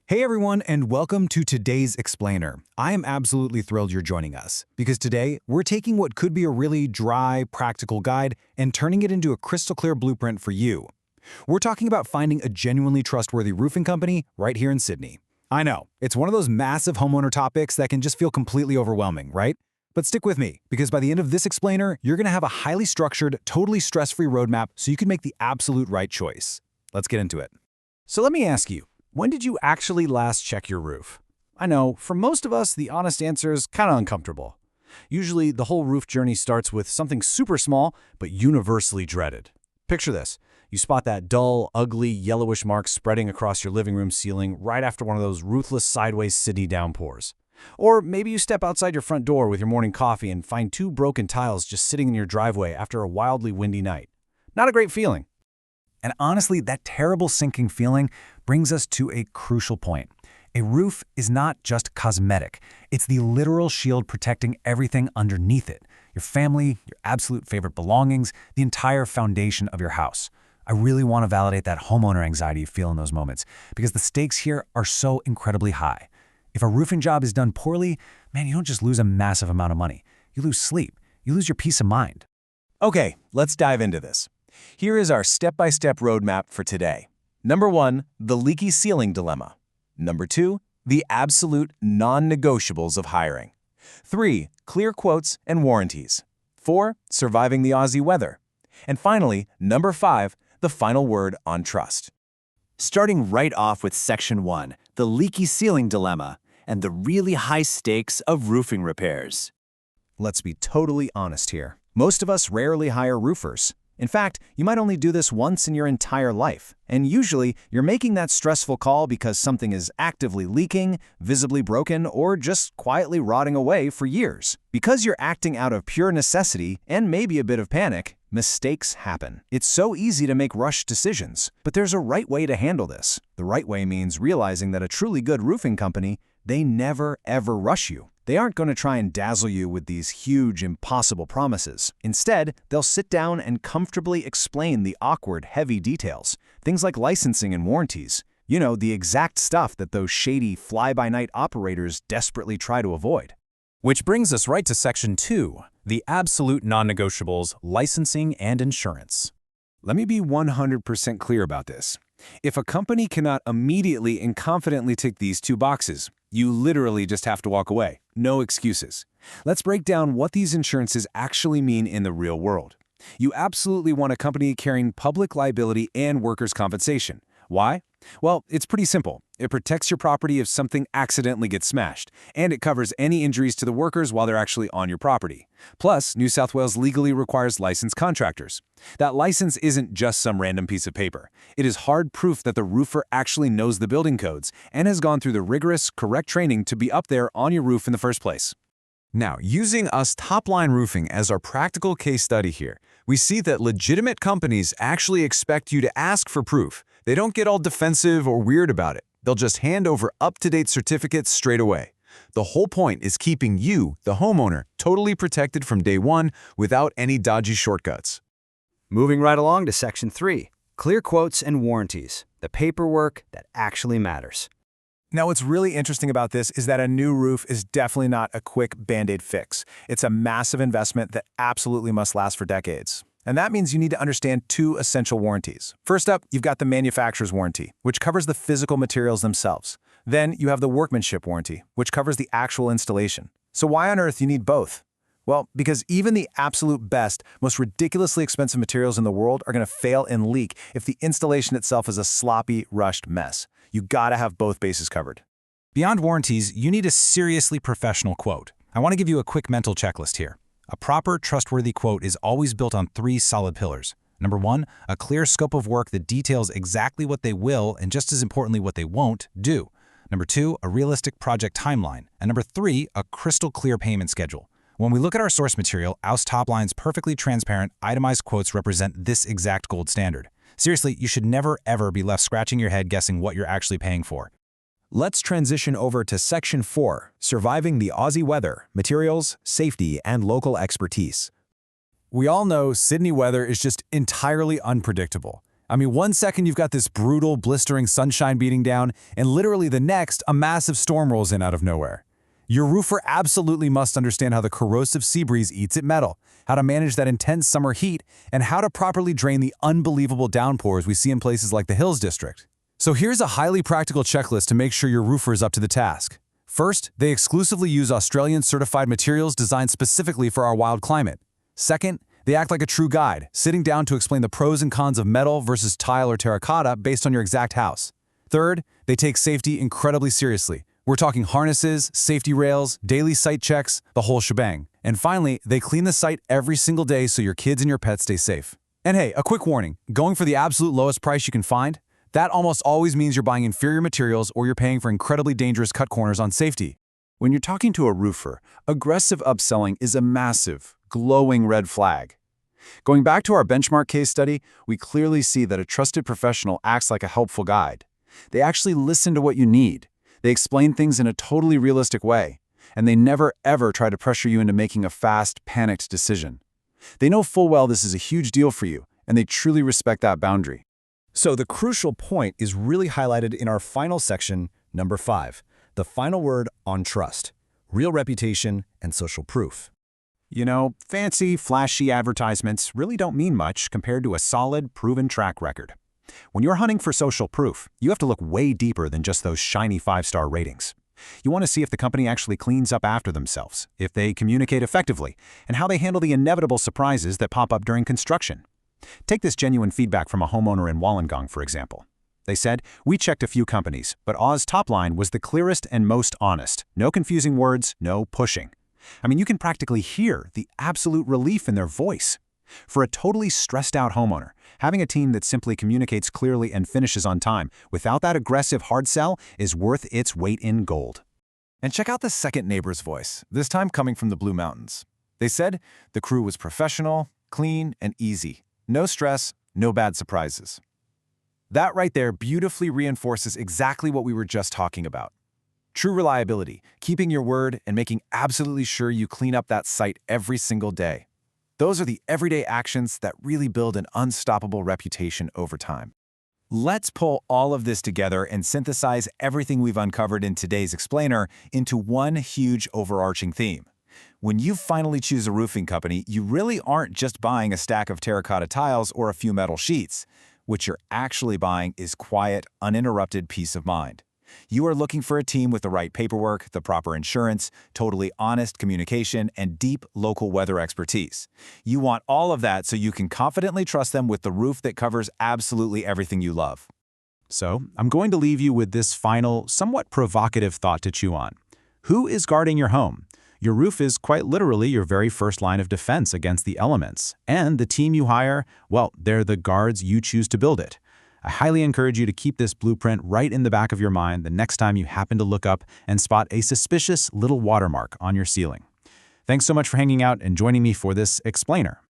Hey everyone, and welcome to today's Explainer. I am absolutely thrilled you're joining us, because today we're taking what could be a really dry, practical guide and turning it into a crystal clear blueprint for you. We're talking about finding a genuinely trustworthy roofing company right here in Sydney. I know, it's one of those massive homeowner topics that can just feel completely overwhelming, right? But stick with me, because by the end of this Explainer, you're going to have a highly structured, totally stress-free roadmap so you can make the absolute right choice. Let's get into it. So let me ask you, when did you actually last check your roof? I know, for most of us, the honest answer is kind of uncomfortable. Usually, the whole roof journey starts with something super small, but universally dreaded. Picture this. You spot that dull, ugly, yellowish mark spreading across your living room ceiling right after one of those ruthless sideways Sydney downpours. Or maybe you step outside your front door with your morning coffee and find two broken tiles just sitting in your driveway after a wildly windy night. Not a great feeling. And honestly, that terrible sinking feeling brings us to a crucial point. A roof is not just cosmetic. It's the literal shield protecting everything underneath it. Your family, your absolute favorite belongings, the entire foundation of your house. I really want to validate that homeowner anxiety you feel in those moments, because the stakes here are so incredibly high. If a roofing job is done poorly, man, you don't just lose a massive amount of money. You lose sleep. You lose your peace of mind. Okay, let's dive into this. Here is our step-by-step roadmap for today. Number 1, the leaky ceiling dilemma. Number 2, the absolute non-negotiables of hiring. 3, clear quotes and warranties. 4, surviving the Aussie weather. And finally, number 5, the final word on trust. Starting right off with Section 1, the leaky ceiling dilemma, and the really high stakes of roofing repairs. Let's be totally honest here. Most of us rarely hire roofers. In fact, you might only do this once in your entire life, and usually you're making that stressful call because something is actively leaking, visibly broken, or just quietly rotting away for years. Because you're acting out of pure necessity and maybe a bit of panic, mistakes happen. It's so easy to make rushed decisions, but there's a right way to handle this. The right way means realizing that a truly good roofing company, they never ever rush you. They aren't going to try and dazzle you with these huge, impossible promises. Instead, they'll sit down and comfortably explain the awkward, heavy details. Things like licensing and warranties. You know, the exact stuff that those shady, fly-by-night operators desperately try to avoid. Which brings us right to Section 2, the absolute non-negotiables, licensing and insurance. Let me be 100% clear about this. If a company cannot immediately and confidently tick these two boxes, you literally just have to walk away. No excuses. Let's break down what these insurances actually mean in the real world. You absolutely want a company carrying public liability and workers' compensation. Why? Well, it's pretty simple. It protects your property if something accidentally gets smashed, and it covers any injuries to the workers while they're actually on your property. Plus, New South Wales legally requires licensed contractors. That license isn't just some random piece of paper. It is hard proof that the roofer actually knows the building codes and has gone through the rigorous, correct training to be up there on your roof in the first place. Now, using Aus Topline Roofing as our practical case study here, we see that legitimate companies actually expect you to ask for proof. They don't get all defensive or weird about it. They'll just hand over up-to-date certificates straight away. The whole point is keeping you, the homeowner, totally protected from day one without any dodgy shortcuts. Moving right along to Section 3, clear quotes and warranties, the paperwork that actually matters. Now, what's really interesting about this is that a new roof is definitely not a quick Band-Aid fix. It's a massive investment that absolutely must last for decades. And that means you need to understand two essential warranties. First up, you've got the manufacturer's warranty, which covers the physical materials themselves. Then you have the workmanship warranty, which covers the actual installation. So why on earth do you need both? Well, because even the absolute best, most ridiculously expensive materials in the world are going to fail and leak if the installation itself is a sloppy, rushed mess. You gotta have both bases covered. Beyond warranties, you need a seriously professional quote. I want to give you a quick mental checklist here. A proper, trustworthy quote is always built on 3 solid pillars. Number 1, a clear scope of work that details exactly what they will, and just as importantly, what they won't, do. Number 2, a realistic project timeline. And number 3, a crystal clear payment schedule. When we look at our source material, Aus Topline's perfectly transparent, itemized quotes represent this exact gold standard. Seriously, you should never ever be left scratching your head guessing what you're actually paying for. Let's transition over to Section 4, surviving the Aussie weather, materials, safety, and local expertise. We all know Sydney weather is just entirely unpredictable. I mean, one second you've got this brutal, blistering sunshine beating down, and literally the next, a massive storm rolls in out of nowhere. Your roofer absolutely must understand how the corrosive sea breeze eats at metal, how to manage that intense summer heat, and how to properly drain the unbelievable downpours we see in places like the Hills District. So here's a highly practical checklist to make sure your roofer is up to the task. First, they exclusively use Australian certified materials designed specifically for our wild climate. Second, they act like a true guide, sitting down to explain the pros and cons of metal versus tile or terracotta based on your exact house. Third, they take safety incredibly seriously. We're talking harnesses, safety rails, daily site checks, the whole shebang. And finally, they clean the site every single day so your kids and your pets stay safe. And hey, a quick warning, going for the absolute lowest price you can find? That almost always means you're buying inferior materials or you're paying for incredibly dangerous cut corners on safety. When you're talking to a roofer, aggressive upselling is a massive, glowing red flag. Going back to our benchmark case study, we clearly see that a trusted professional acts like a helpful guide. They actually listen to what you need. They explain things in a totally realistic way, and they never ever try to pressure you into making a fast, panicked decision. They know full well this is a huge deal for you, and they truly respect that boundary. So the crucial point is really highlighted in our final section, number 5, the final word on trust, real reputation and social proof. You know, fancy, flashy advertisements really don't mean much compared to a solid, proven track record. When you're hunting for social proof, you have to look way deeper than just those shiny 5-star ratings. You want to see if the company actually cleans up after themselves, if they communicate effectively, and how they handle the inevitable surprises that pop up during construction. Take this genuine feedback from a homeowner in Wollongong, for example. They said, "We checked a few companies, but Aus Topline was the clearest and most honest. No confusing words, no pushing." I mean, you can practically hear the absolute relief in their voice. For a totally stressed-out homeowner, having a team that simply communicates clearly and finishes on time without that aggressive hard sell is worth its weight in gold. And check out the second neighbor's voice, this time coming from the Blue Mountains. They said the crew was professional, clean, and easy. No stress, no bad surprises. That right there beautifully reinforces exactly what we were just talking about. True reliability, keeping your word, and making absolutely sure you clean up that site every single day. Those are the everyday actions that really build an unstoppable reputation over time. Let's pull all of this together and synthesize everything we've uncovered in today's explainer into one huge overarching theme. When you finally choose a roofing company, you really aren't just buying a stack of terracotta tiles or a few metal sheets. What you're actually buying is quiet, uninterrupted peace of mind. You are looking for a team with the right paperwork, the proper insurance, totally honest communication, and deep local weather expertise. You want all of that so you can confidently trust them with the roof that covers absolutely everything you love. So, I'm going to leave you with this final, somewhat provocative thought to chew on. Who is guarding your home? Your roof is quite literally your very first line of defense against the elements. And the team you hire, well, they're the guards you choose to build it. I highly encourage you to keep this blueprint right in the back of your mind the next time you happen to look up and spot a suspicious little watermark on your ceiling. Thanks so much for hanging out and joining me for this explainer.